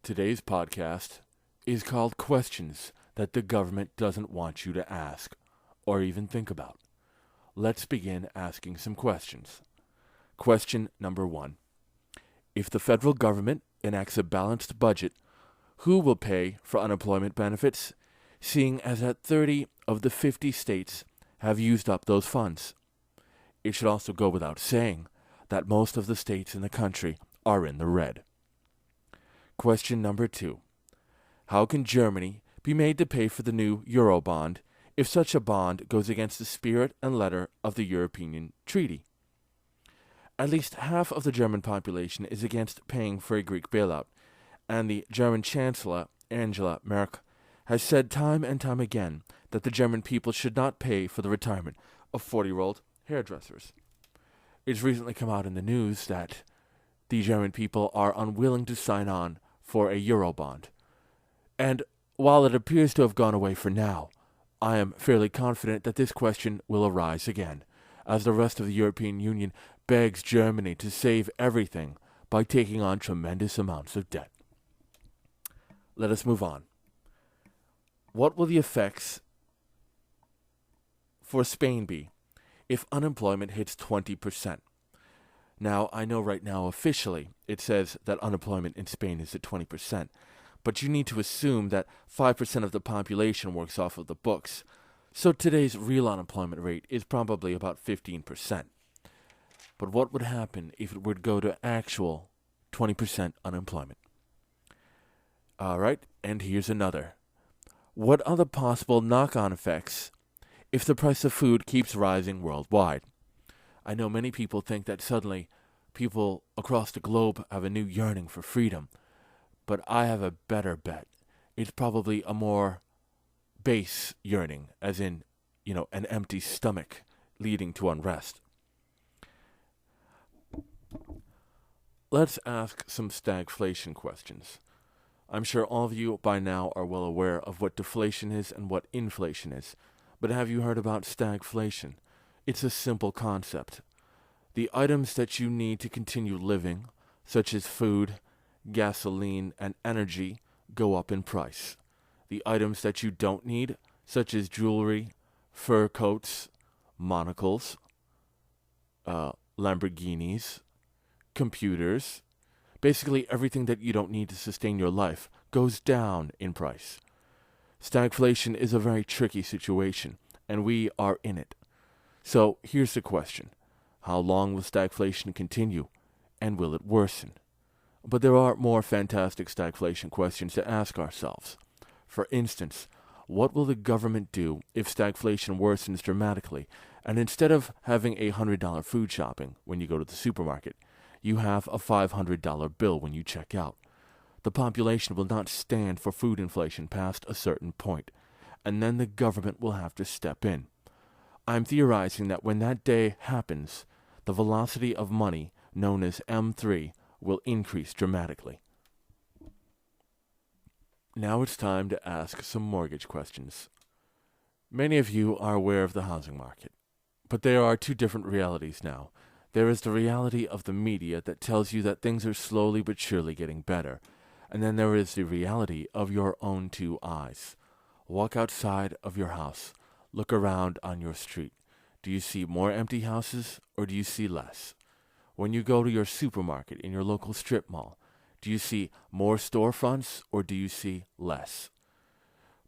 Today's podcast is called Questions That the Government Doesn't Want You to Ask or even think about. Let's begin asking some questions. Question number 1. If the federal government enacts a balanced budget, who will pay for unemployment benefits, seeing as that 30 of the 50 states have used up those funds? It should also go without saying that most of the states in the country are in the red. Question number 2. How can Germany be made to pay for the new Eurobond if such a bond goes against the spirit and letter of the European Treaty? At least half of the German population is against paying for a Greek bailout, and the German Chancellor, Angela Merkel, has said time and time again that the German people should not pay for the retirement of 40-year-old hairdressers. It's recently come out in the news that the German people are unwilling to sign on for a Eurobond. And while it appears to have gone away for now, I am fairly confident that this question will arise again, as the rest of the European Union begs Germany to save everything by taking on tremendous amounts of debt. Let us move on. What will the effects for Spain be if unemployment hits 20%? Now, I know right now officially it says that unemployment in Spain is at 20%, but you need to assume that 5% of the population works off of the books, so today's real unemployment rate is probably about 15%. But what would happen if it were to go to actual 20% unemployment? Alright, and here's another. What are the possible knock-on effects if the price of food keeps rising worldwide? I know many people think that suddenly people across the globe have a new yearning for freedom, but I have a better bet. It's probably a more base yearning, as in, an empty stomach leading to unrest. Let's ask some stagflation questions. I'm sure all of you by now are well aware of what deflation is and what inflation is, but have you heard about stagflation? It's a simple concept. The items that you need to continue living, such as food, gasoline, and energy, go up in price. The items that you don't need, such as jewelry, fur coats, monocles, Lamborghinis, computers, basically everything that you don't need to sustain your life, goes down in price. Stagflation is a very tricky situation, and we are in it. So here's the question. How long will stagflation continue, and will it worsen? But there are more fantastic stagflation questions to ask ourselves. For instance, what will the government do if stagflation worsens dramatically, and instead of having a $100 food shopping when you go to the supermarket, you have a $500 bill when you check out? The population will not stand for food inflation past a certain point, and then the government will have to step in. I'm theorizing that when that day happens, the velocity of money, known as M3, will increase dramatically. Now it's time to ask some mortgage questions. Many of you are aware of the housing market, but there are two different realities now. There is the reality of the media that tells you that things are slowly but surely getting better, and then there is the reality of your own two eyes. Walk outside of your house. Look around on your street. Do you see more empty houses, or do you see less? When you go to your supermarket in your local strip mall, do you see more storefronts, or do you see less?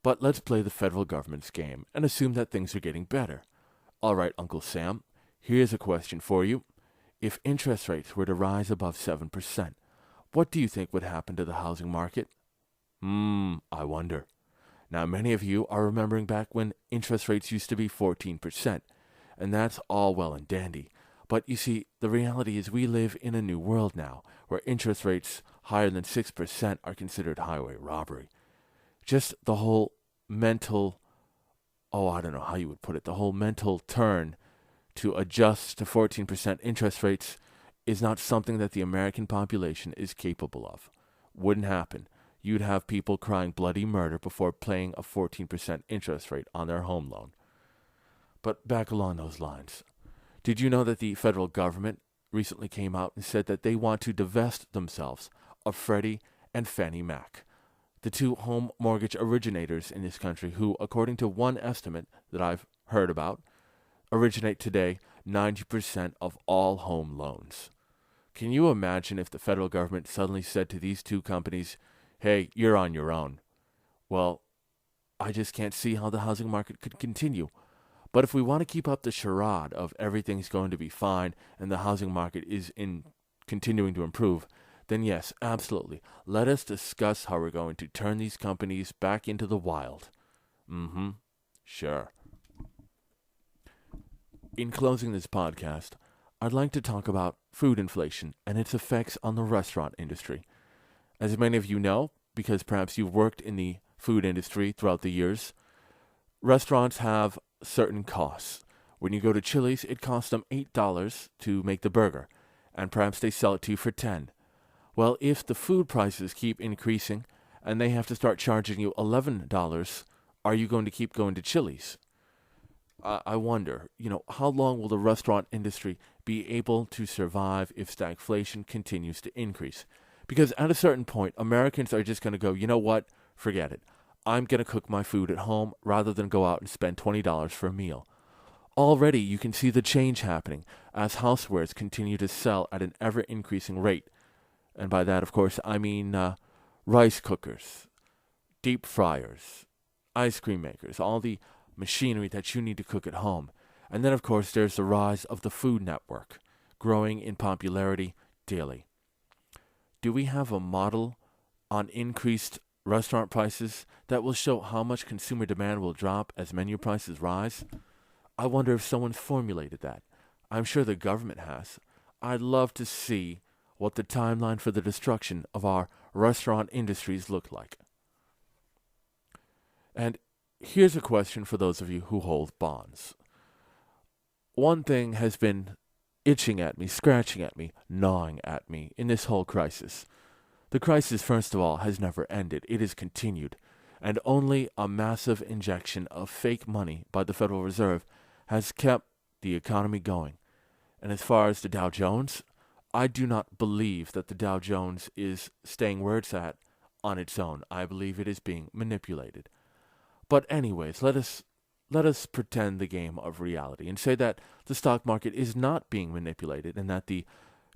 But let's play the federal government's game and assume that things are getting better. All right, Uncle Sam, here's a question for you. If interest rates were to rise above 7%, what do you think would happen to the housing market? I wonder. Now, many of you are remembering back when interest rates used to be 14%, and that's all well and dandy. But you see, the reality is we live in a new world now, where interest rates higher than 6% are considered highway robbery. Just the whole mental, I don't know how you would put it, the whole mental turn to adjust to 14% interest rates is not something that the American population is capable of. Wouldn't happen. You'd have people crying bloody murder before paying a 14% interest rate on their home loan. But back along those lines, did you know that the federal government recently came out and said that they want to divest themselves of Freddie and Fannie Mac, the two home mortgage originators in this country who, according to one estimate that I've heard about, originate today 90% of all home loans. Can you imagine if the federal government suddenly said to these two companies, hey, you're on your own? Well, I just can't see how the housing market could continue. But if we want to keep up the charade of everything's going to be fine and the housing market is continuing to improve, then yes, absolutely. Let us discuss how we're going to turn these companies back into the wild. Sure. In closing this podcast, I'd like to talk about food inflation and its effects on the restaurant industry. As many of you know, because perhaps you've worked in the food industry throughout the years, restaurants have certain costs. When you go to Chili's, it costs them $8 to make the burger, and perhaps they sell it to you for $10. Well, if the food prices keep increasing and they have to start charging you $11, are you going to keep going to Chili's? I wonder, how long will the restaurant industry be able to survive if stagflation continues to increase? Because at a certain point, Americans are just going to go, you know what, forget it. I'm going to cook my food at home rather than go out and spend $20 for a meal. Already, you can see the change happening as housewares continue to sell at an ever-increasing rate. And by that, of course, I mean rice cookers, deep fryers, ice cream makers, all the machinery that you need to cook at home. And then, of course, there's the rise of the Food Network, growing in popularity daily. Do we have a model on increased restaurant prices that will show how much consumer demand will drop as menu prices rise? I wonder if someone's formulated that. I'm sure the government has. I'd love to see what the timeline for the destruction of our restaurant industries look like. And here's a question for those of you who hold bonds. One thing has been itching at me, scratching at me, gnawing at me in this whole crisis. The crisis, first of all, has never ended. It has continued. And only a massive injection of fake money by the Federal Reserve has kept the economy going. And as far as the Dow Jones, I do not believe that the Dow Jones is staying where it's at on its own. I believe it is being manipulated. But anyways, let us pretend the game of reality and say that the stock market is not being manipulated and that the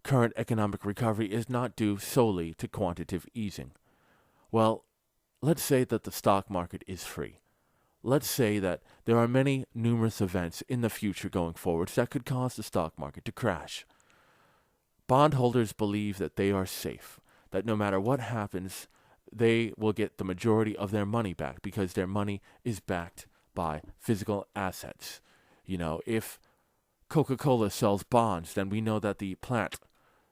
current economic recovery is not due solely to quantitative easing. Well, let's say that the stock market is free. Let's say that there are many numerous events in the future going forward that could cause the stock market to crash. Bondholders believe that they are safe, that no matter what happens, they will get the majority of their money back because their money is backed by physical assets. If Coca-Cola sells bonds, then we know that the plant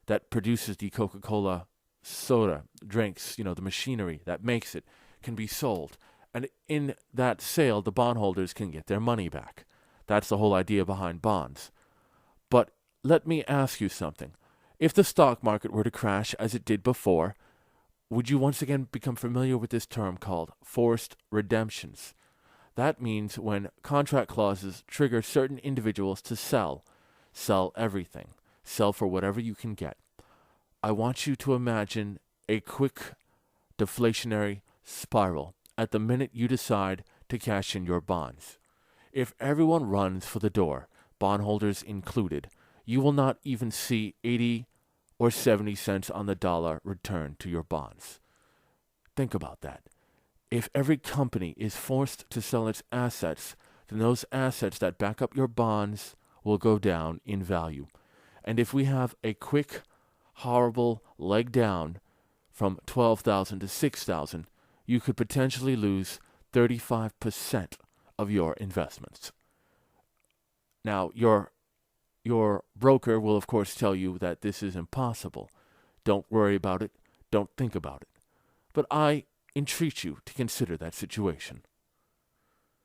that produces the Coca-Cola soda drinks, the machinery that makes it, can be sold. And in that sale, the bondholders can get their money back. That's the whole idea behind bonds. But let me ask you something. If the stock market were to crash as it did before, would you once again become familiar with this term called forced redemptions? That means when contract clauses trigger certain individuals to sell everything, sell for whatever you can get. I want you to imagine a quick deflationary spiral at the minute you decide to cash in your bonds. If everyone runs for the door, bondholders included, you will not even see 80 or 70 cents on the dollar return to your bonds. Think about that. If every company is forced to sell its assets, then those assets that back up your bonds will go down in value. And if we have a quick, horrible leg down from 12,000 to 6,000, you could potentially lose 35% of your investments. Now, your broker will, of course, tell you that this is impossible. Don't worry about it. Don't think about it. But I entreat you to consider that situation.